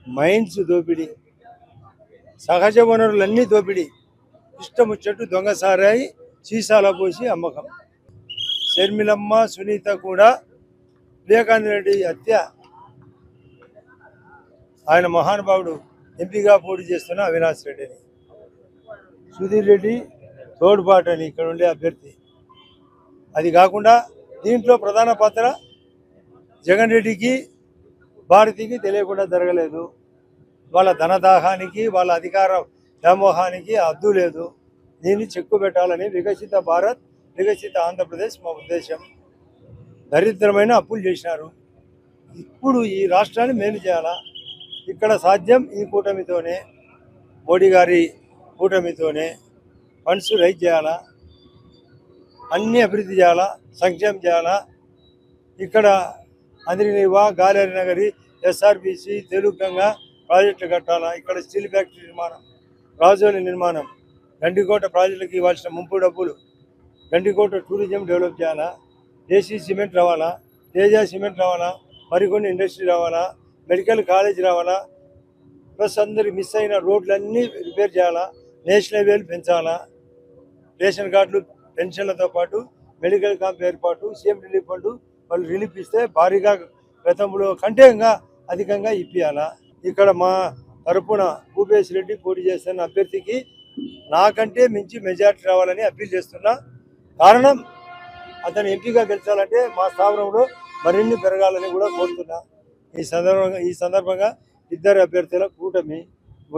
మైన్స్ దోపిడీ, సహజ వనరులన్నీ దోపిడీ, ఇష్టం వచ్చేట్టు దొంగ సారాయి సీసాల పోసి అమ్మకం. షర్మిలమ్మ, సునీత కూడా వివేకానంద రెడ్డి హత్య, ఆయన మహానుభావుడు ఎంపీగా పోటీ చేస్తున్న అవినాష్ రెడ్డిని, సుధీర్ రెడ్డి తోడ్పాటని ఇక్కడ ఉండే అభ్యర్థి. అది కాకుండా దీంట్లో ప్రధాన పాత్ర జగన్ రెడ్డికి, భారతికి తెలియకుండా జరగలేదు. వాళ్ళ ధనదాహానికి, వాళ్ళ అధికార వ్యామోహానికి అద్దు లేదు. దీన్ని చెక్కు పెట్టాలని వికసిత భారత్, వికసిత ఆంధ్రప్రదేశ్ మా ఉద్దేశం. దరిద్రమైన అప్పులు చేసినారు. ఇప్పుడు ఈ రాష్ట్రాన్ని మేలు చేయాలా? ఇక్కడ సాధ్యం ఈ కూటమితోనే, మోడీ గారి కూటమితోనే. ఫండ్స్ రైజ్ చేయాలా, అన్ని అభివృద్ధి చేయాలా, సంక్షేమం చేయాలా. ఇక్కడ అంద్రినివా, గాలేరి నగరి, ఎస్ఆర్బిసి, తెలుగంగా ప్రాజెక్టులు కట్టాలా. ఇక్కడ స్టీల్ ఫ్యాక్టరీ నిర్మాణం, రాజోలి నిర్మాణం, గండికోట ప్రాజెక్టులకు ఇవ్వాల్సిన ముంపు డబ్బులు, గండికోట టూరిజం డెవలప్ చేయాలా. ఏసీ సిమెంట్ రావాలా, తేజ సిమెంట్ రావాలా, మరికొన్ని ఇండస్ట్రీ రావాలా, మెడికల్ కాలేజ్ రావాలా. ప్లస్ అందరు మిస్ అయిన రోడ్లన్నీ రిపేర్ చేయాలా, నేషనల్ హైవేలు పెంచాలా, రేషన్ కార్డులు, పెన్షన్లతో పాటు మెడికల్ క్యాంప్ ఏర్పాటు, సీఎం రిలీఫ్ ఫండ్ వాళ్ళు రిలీఫ్ ఇస్తే భారీగా గతంలో కంటే ఇంకా అధికంగా ఇప్పియాలా. ఇక్కడ మా తరపున భూపేష్ రెడ్డి పోటీ చేస్తున్న అభ్యర్థికి నాకంటే మించి మెజార్టీ రావాలని అప్పీల్ చేస్తున్నా. కారణం అతను ఎంపీగా గెలిచాలంటే మా స్థావరంలో మరిన్ని పెరగాలని కూడా కోరుతున్నా. ఈ సందర్భంగా ఇద్దరు అభ్యర్థుల కూటమి,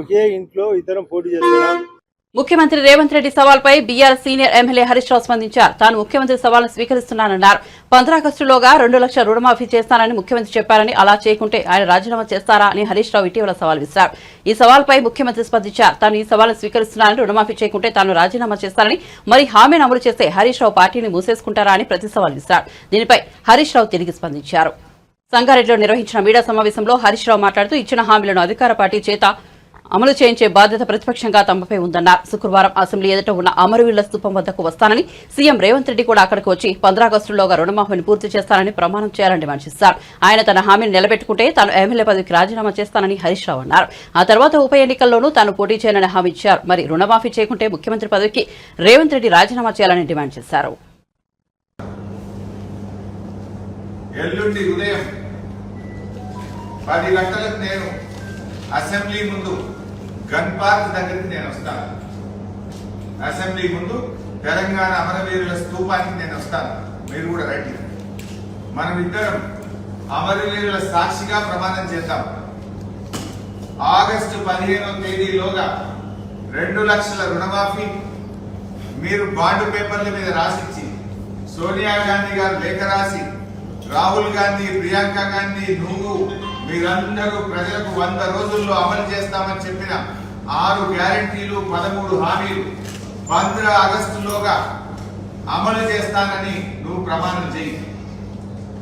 ఒకే ఇంట్లో ఇద్దరం పోటీ చేస్తున్నాం. ముఖ్యమంత్రి రేవంత్ రెడ్డి సవాల్పై BRS senior MLA Harish Rao స్పందించారు. తాను ముఖ్యమంత్రి సవాల్ను స్వీకరిస్తున్నానన్నారు. 15 ఆగస్టులోగా 2 లక్షల రుణమాఫీ చేస్తానని ముఖ్యమంత్రి చెప్పారని, అలా చేయకుంటే ఆయన రాజీనామా చేస్తారా అని హరీష్ రావు ఇటీవల సవాల్ విసిరారు. ఈ సవాల్పై ముఖ్యమంత్రి స్పందించారు. తాను ఈ సవాల్ను స్వీకరిస్తున్నానని, రుణమాఫీ చేయకుంటే తాను రాజీనామా చేస్తానని, మరి హామీని అమలు చేస్తే హరీష్ రావు పార్టీని మూసేసుకుంటారా అని ప్రతి సవాల్ విసిరారు. దీనిపై హరీష్ రావు తిరిగి స్పందించారు. సంగారెడ్డిలో నిర్వహించిన మీడియా సమావేశంలో హరీష్ రావు మాట్లాడుతూ ఇచ్చిన హామీలను అధికార పార్టీ చేత అమలు చేయించే బాధ్యత ప్రతిపక్షంగా తమపై ఉందన్నారు. శుక్రవారం అసెంబ్లీ ఎదుట ఉన్న అమరవీరుల స్తూపం వద్దకు వస్తానని, సీఎం రేవంత్ రెడ్డి కూడా అక్కడికి వచ్చి 15 ఆగస్టులోగా రుణమాఫీని పూర్తి చేస్తానని ప్రమాణం చేయాలని డిమాండ్ చేశారు. ఆయన తన హామీని నిలబెట్టుకుంటే తాను ఎమ్మెల్యే పదవికి రాజీనామా చేస్తానని హరీష్ రావు అన్నారు. ఆ తర్వాత ఉప ఎన్నికల్లోనూ తాను పోటీ చేయనని హామీ ఇచ్చారు. మరి రుణమాఫీ చేయకుంటే ముఖ్యమంత్రి పదవికి రేవంత్ రెడ్డి రాజీనామా చేయాలని డిమాండ్ చేశారు. ఎల్లుండి ఉదయం 10 గంటలకు నేను అసెంబ్లీ ముందు గన్ పార్క్ దగ్గరికి నేను వస్తాను. అసెంబ్లీ ముందు తెలంగాణ అమరవీరుల స్తూపానికి నేను వస్తాను. మీరు కూడా రండి. మనం ఇద్దరం అమరవీరుల సాక్షిగా ప్రమాణం చేద్దాం. ఆగస్టు 15వ తేదీలోగా 2 లక్షల రుణమాఫీ మీరు బాండ్ పేపర్ల మీద రాసిచ్చి, సోనియా గాంధీ గారు లేఖ రాసి, రాహుల్ గాంధీ, ప్రియాంక గాంధీ, నువ్వు మీరందరూ ప్రజలకు 100 రోజుల్లో అమలు చేస్తామని చెప్పిన 6 గ్యారెంటీలు, 13 హామీలు 15 ఆగస్టులోగా అమలు చేస్తానని నువ్వు ప్రమాణం చేయి.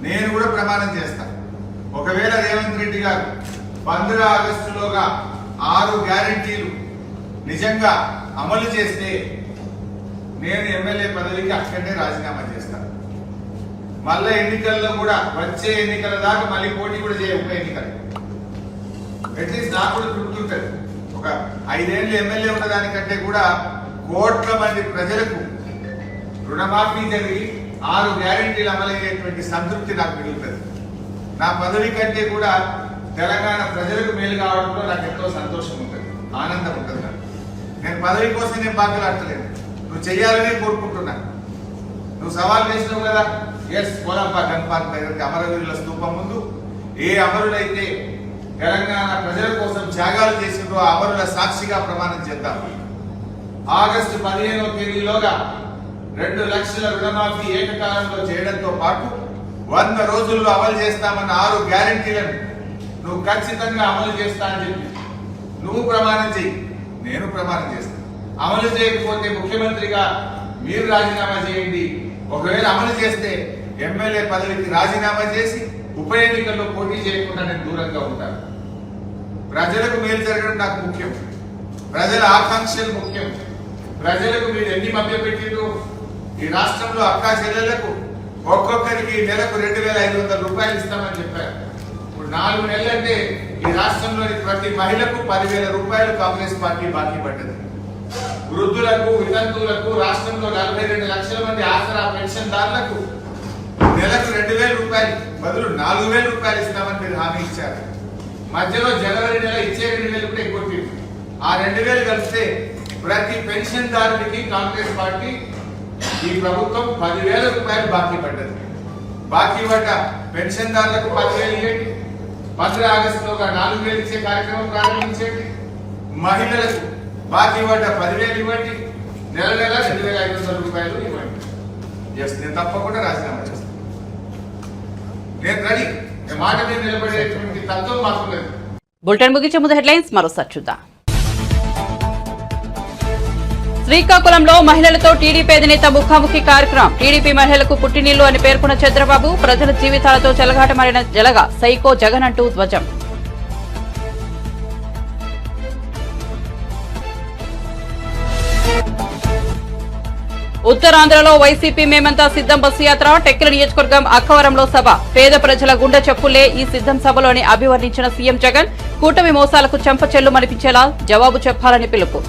నేను కూడా ప్రమాణం చేస్తాను. ఒకవేళ రేవంత్ రెడ్డి గారు 15 ఆగస్టులోగా 6 గ్యారెంటీలు నిజంగా అమలు చేస్తే నేను ఎమ్మెల్యే పదవికి అక్కడే రాజీనామా చేస్తాను. మళ్ళా ఎన్నికల్లో కూడా వచ్చే ఎన్నికల దాకా మళ్ళీ పోటీ కూడా చేయ ఉప ఎన్నికలు. అట్లీస్ట్ నాకు కూడా గుర్తుంటది, ఒక 5 ఏళ్ళు ఎమ్మెల్యే ఉన్నదానికంటే కూడా కోట్ల మంది ప్రజలకు రుణమాఫీ జరిగి 6 గ్యారెంటీలు అమలయ్యేటువంటి సంతృప్తి నాకు మిగులుతుంది. నా పదవి కంటే కూడా తెలంగాణ ప్రజలకు మేలు కావడంలో నాకు ఎంతో సంతోషం ఉంటుంది, ఆనందం ఉంటుంది. నేను పదవి కోసం నేను బాధలాడతలేను, నువ్వు చెయ్యాలనే కోరుకుంటున్నాను. నువ్వు సవాల్ చేసినావు కదా, ఎస్ పోలాపా గన్ పార్క్ దగ్గరికి అమరవీరుల స్తూపం ముందు ఏ అమరులైతే తెలంగాణ ప్రజల కోసం త్యాగాలు చేసిండ్రో ఆ అమరుల సాక్షిగా ప్రమాణం చేద్దాం. ఆగస్టు 15వ తేదీలోగా 2 లక్షల రుణమాఫీ ఏకకాలంలో చేయడంతో పాటు 100 రోజుల్లో అమలు చేస్తామన్న 6 గ్యారెంటీలను నువ్వు ఖచ్చితంగా అమలు చేస్తా అని చెప్పి నువ్వు ప్రమాణం చెయ్యి, నేను ప్రమాణం చేస్తాను. అమలు చేయకపోతే ముఖ్యమంత్రిగా మీరు రాజీనామా చేయండి. ఒకవేళ అమలు చేస్తే ఎమ్మెల్యే పదవికి రాజీనామా చేసి ఉప ఎన్నికల్లో పోటీ చేయకుండా నేను దూరంగా ఉంటాను. ప్రజలకు మేలు జరగడం నాకు ముఖ్యం, ప్రజల ఆకాంక్షలు ముఖ్యం. ప్రజలకు మీరు ఎన్ని మభ్యపెట్టిండ్రు? ఈ రాష్ట్రంలో అక్కా చెల్లెళ్లకు ఒక్కొక్కరికి నెలకు 2,500 రూపాయలు ఇస్తామని చెప్పారు. ఇప్పుడు 4 నెలలంటే ఈ రాష్ట్రంలోని ప్రతి మహిళకు 10,000 రూపాయలు కాంగ్రెస్ పార్టీ బాకీ పడ్డది. వృద్ధులకు, వితంతువులకు, రాష్ట్రంలో 42 లక్షల మంది ఆసరా పెన్షన్దారులకు నెలకు 2,000 రూపాయలు బదులు 4,000 రూపాయలు ఇస్తామని మీరు హామీ ఇచ్చారు. మధ్యలో జనవరి నెల ఇచ్చే 2,000 కూడా ఎక్కువ. ఆ 2,000 కలిస్తే ప్రతి పెన్షన్దారునికి కాంగ్రెస్ పార్టీ ఈ ప్రభుత్వం 10,000 రూపాయలు బాకీ పడ్డది. బాకీ పడ్డ పెన్షన్దారులకు 10,000 ఇవ్వండి. 15 ఆగస్టులోగా 4,000 ఇచ్చే కార్యక్రమం ప్రారంభించండి. మహిళలకు బాకీ పడ్డ 10,000 ఇవ్వండి. నెల నెల 2,500 రూపాయలు ఇవ్వండి. ఎస్, నేను తప్పకుండా రాజీనామా చేస్తాను. నేను రెడీ. మాట మీద నిలబడేటువంటి తత్వం మాకున్నది. బులెటిన్ ముగించే ముందు హెడ్లైన్స్ మరోసారి చూద్దాం. శ్రీకాకుళంలో మహిళలతో టీడీపీ అధినేత ముఖాముఖి కార్యక్రమం. టీడీపీ మహిళలకు పుట్టినీళ్లు అని పేర్కొన్న చంద్రబాబు, ప్రజల జీవితాలతో చెలగాటమాడిన జలగా సైకో జగన్ అంటూ ధ్వజం. ఉత్తరాంధ్రలో వైసీపీ మేమంతా సిద్ధం బస్సు యాత్ర. టెక్కలి నియోజకవర్గం అక్కవరంలో సభ. పేద ప్రజల గుండె చప్పులే ఈ సిద్ధం సభలోని అభివర్ణించిన సీఎం జగన్, కూటమి మోసాలకు చెంపచెల్లు మనిపించేలా జవాబు చెప్పాలని పిలుపు.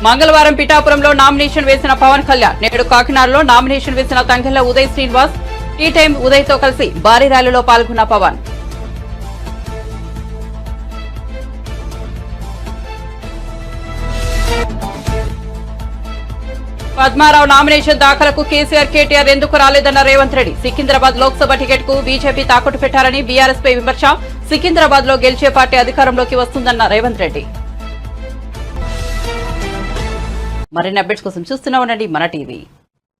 మంగళవారం పిఠాపురంలో నామినేషన్ వేసిన పవన్ కళ్యాణ్. నేడు కాకినాడలో నామినేషన్ వేసిన తంగెళ్ల ఉదయ్ శ్రీనివాస్. టీ టైం ఉదయ్ తో కలిసి భారీ ర్యాలీలో పాల్గొన్న పవన్. పద్మారావు నామినేషన్ దాఖలకు కేసీఆర్, కేటీఆర్ ఎందుకు రాలేదన్న రేవంత్ రెడ్డి. సికింద్రాబాద్ లోక్సభ టికెట్ కు బీజేపీ తాకట్టు పెట్టారని బీఆర్ఎస్ పై విమర్శ. సికింద్రాబాద్ లో గెలిచే పార్టీ అధికారంలోకి వస్తుందన్న రేవంత్ రెడ్డి. మరిన్ని అప్డేట్స్ కోసం చూస్తూనే ఉండండి మన టీవీ.